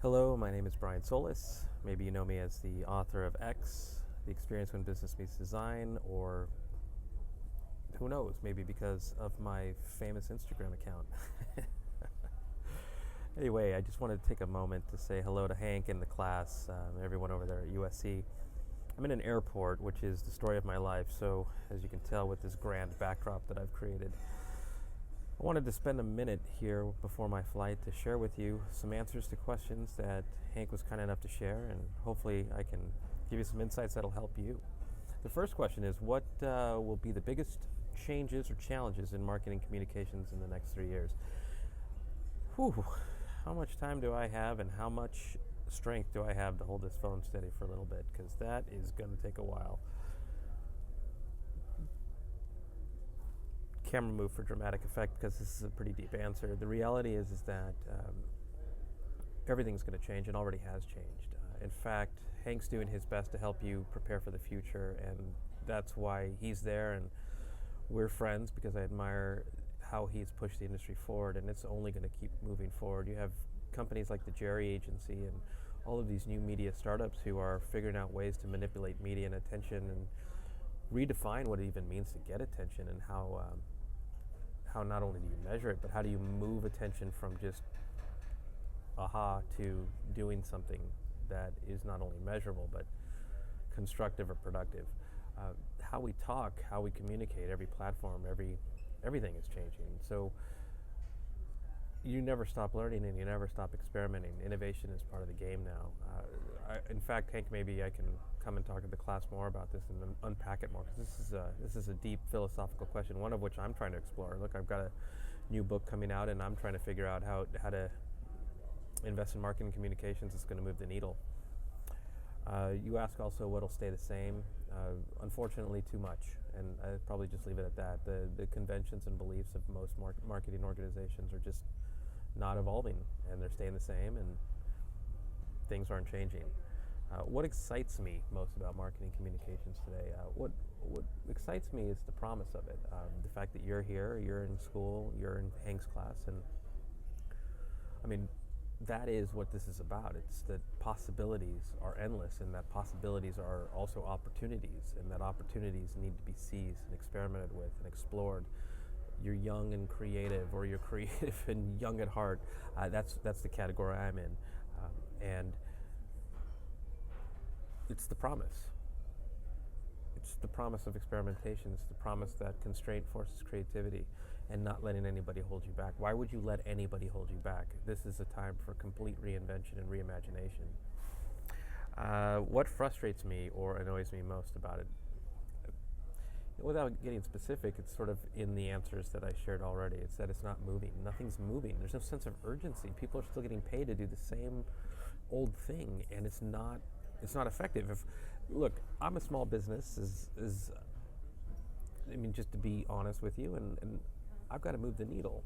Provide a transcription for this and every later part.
Hello, my name is Brian Solis. Maybe you know me as the author of X, The Experience When Business Meets Design, or who knows, maybe because of my famous Instagram account. Anyway, I just wanted to take a moment to say hello to Hank and the class, everyone over there at USC. I'm in an airport, which is the story of my life, so as you can tell with this grand backdrop that I've created, I wanted to spend a minute here before my flight to share with you some answers to questions that Hank was kind enough to share, and hopefully I can give you some insights that'll help you. The first question is, what will be the biggest changes or challenges in marketing communications in the next 3 years? Whew, how much time do I have and how much strength do I have to hold this phone steady for a little bit? Because that is going to take a while. Camera move for dramatic effect, because this is a pretty deep answer. The reality is that everything's going to change and already has changed. In fact, Hank's doing his best to help you prepare for the future, and that's why he's there, and we're friends because I admire how he's pushed the industry forward, and it's only going to keep moving forward. You have companies like the Jerry Agency and all of these new media startups who are figuring out ways to manipulate media and attention and redefine what it even means to get attention, and how not only do you measure it, but how do you move attention from just aha to doing something that is not only measurable but constructive or productive. How we talk, how we communicate, every platform, everything is changing. So you never stop learning and you never stop experimenting. Innovation is part of the game now. In fact, Hank, maybe I can come and talk to the class more about this and unpack it more, because this is a deep philosophical question, one of which I'm trying to explore. Look, I've got a new book coming out, and I'm trying to figure out how to invest in marketing communications that's going to move the needle. You ask also what'll stay the same. Unfortunately, too much, and I'd probably just leave it at that. The conventions and beliefs of most marketing organizations are just not evolving, and they're staying the same, and things aren't changing. What excites me most about marketing communications today? What excites me is the promise of it. The fact that you're here, you're in school, you're in Hank's class, and I mean, that is what this is about. It's that possibilities are endless, and that possibilities are also opportunities, and that opportunities need to be seized and experimented with and explored. You're young and creative, or you're creative and young at heart. That's the category I'm in, and it's the promise. It's the promise of experimentation. It's the promise that constraint forces creativity and not letting anybody hold you back. Why would you let anybody hold you back? This is a time for complete reinvention and reimagination. What frustrates me or annoys me most about it? Without getting specific, it's sort of in the answers that I shared already. It's that it's not moving. Nothing's moving. There's no sense of urgency. People are still getting paid to do the same old thing, and it's not effective. Look, I'm a small business, just to be honest with you, and I've got to move the needle.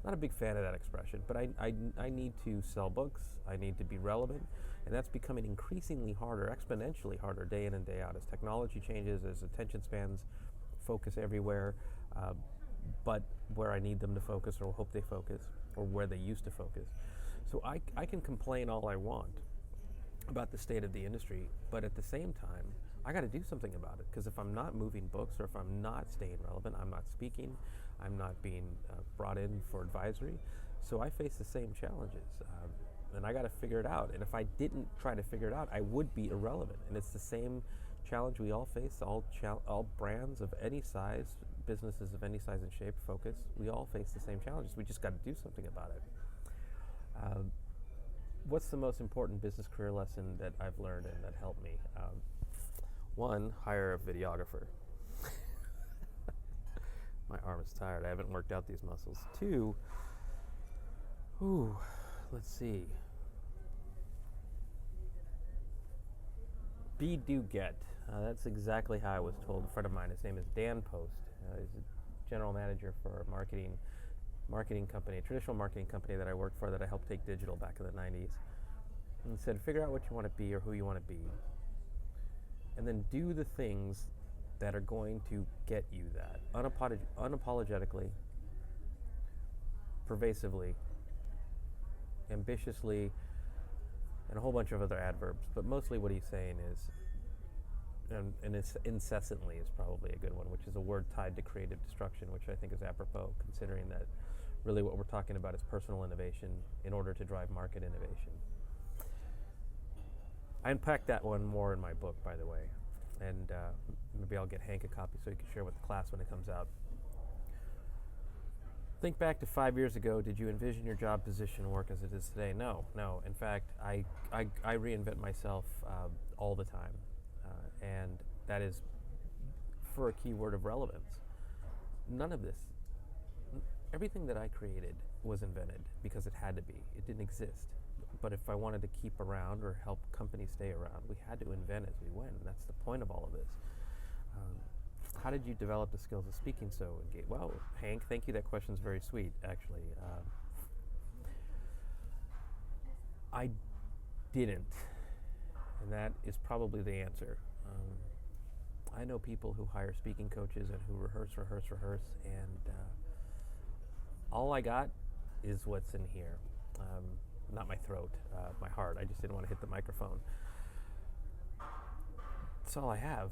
Not a big fan of that expression, but I need to sell books, I need to be relevant, and that's becoming increasingly harder, exponentially harder, day in and day out, as technology changes, as attention spans focus everywhere, but where I need them to focus or hope they focus, or where they used to focus. So I can complain all I want about the state of the industry, but at the same time, I got to do something about it, because if I'm not moving books, or if I'm not staying relevant, I'm not speaking, I'm not being brought in for advisory. So I face the same challenges, and I got to figure it out. And if I didn't try to figure it out, I would be irrelevant. And it's the same challenge we all face. All brands of any size, businesses of any size and shape, focus. We all face the same challenges. We just got to do something about it. What's the most important business career lesson that I've learned and that helped me? One, hire a videographer. My arm is tired. I haven't worked out these muscles. Two, let's see. Be, do, get. That's exactly how I was told. A friend of mine, his name is Dan Post. He's a general manager for a marketing company, a traditional marketing company that I worked for, that I helped take digital back in the 90s. And he said, figure out what you want to be or who you want to be, and then do the things that are going to get you that, unapologetically, pervasively, ambitiously, and a whole bunch of other adverbs. But mostly what he's saying is, and it's incessantly is probably a good one, which is a word tied to creative destruction, which I think is apropos, considering that really what we're talking about is personal innovation in order to drive market innovation. I unpack that one more in my book, by the way, and maybe I'll get Hank a copy so he can share with the class when it comes out. Think back to 5 years ago. Did you envision your job position and work as it is today? No. In fact, I reinvent myself all the time, and that is for a keyword of relevance. None of this, everything that I created was invented because it had to be. It didn't exist. But if I wanted to keep around or help companies stay around, we had to invent as we went, and that's the point of all of this. How did you develop the skills of speaking so engaged? Well, Hank, thank you. That question's very sweet, actually. I didn't, and that is probably the answer. I know people who hire speaking coaches and who rehearse, and all I got is what's in here. Not my throat, my heart. I just didn't want to hit the microphone. That's all I have.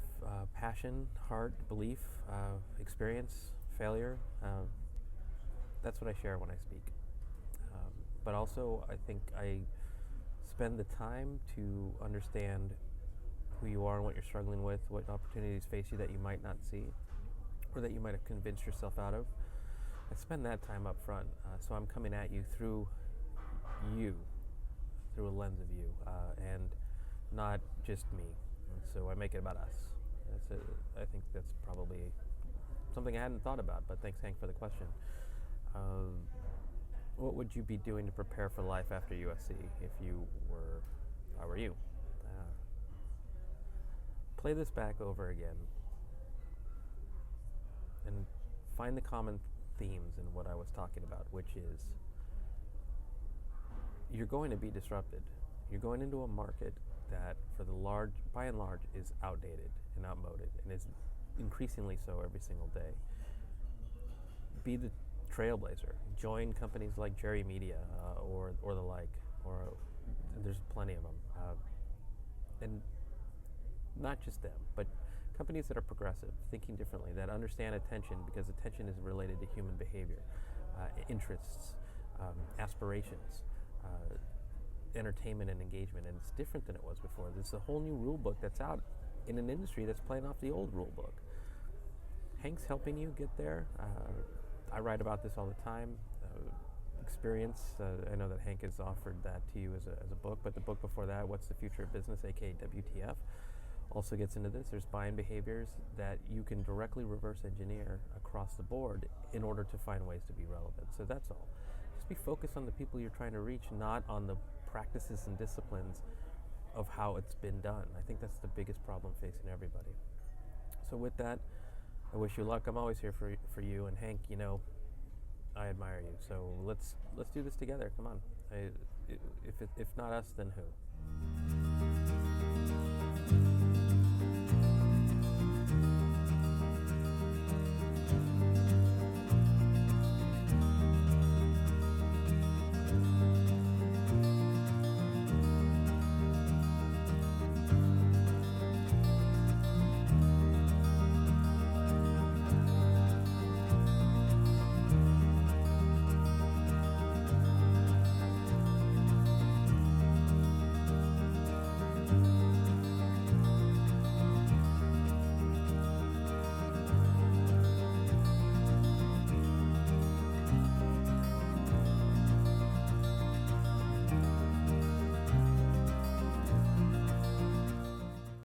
Passion, heart, belief, experience, failure. That's what I share when I speak. But also, I think I spend the time to understand who you are and what you're struggling with, what opportunities face you that you might not see, or that you might have convinced yourself out of. I spend that time up front. So I'm coming at you through a lens of you, and not just me. And so I make it about us. I think that's probably something I hadn't thought about, but thanks, Hank, for the question. What would you be doing to prepare for life after USC if I were you? Play this back over again and find the common themes in what I was talking about, which is you're going to be disrupted. You're going into a market that, by and large, is outdated and outmoded, and is increasingly so every single day. Be the trailblazer. Join companies like Jerry Media or the like, or there's plenty of them, and not just them, but companies that are progressive, thinking differently, that understand attention, because attention is related to human behavior, interests, aspirations, entertainment and engagement, and it's different than it was before. There's a whole new rule book that's out in an industry that's playing off the old rule book. Hank's helping you get there. I write about this all the time. Experience, I know that Hank has offered that to you as a book, but the book before that, What's the Future of Business, aka WTF, also gets into this. There's buying behaviors that you can directly reverse engineer across the board in order to find ways to be relevant. So that's all. Just be focused on the people you're trying to reach, not on the practices and disciplines of how it's been done. I think that's the biggest problem facing everybody. So with that, I wish you luck. I'm always here for you. And Hank, you know, I admire you. So let's do this together. Come on. If not us, then who?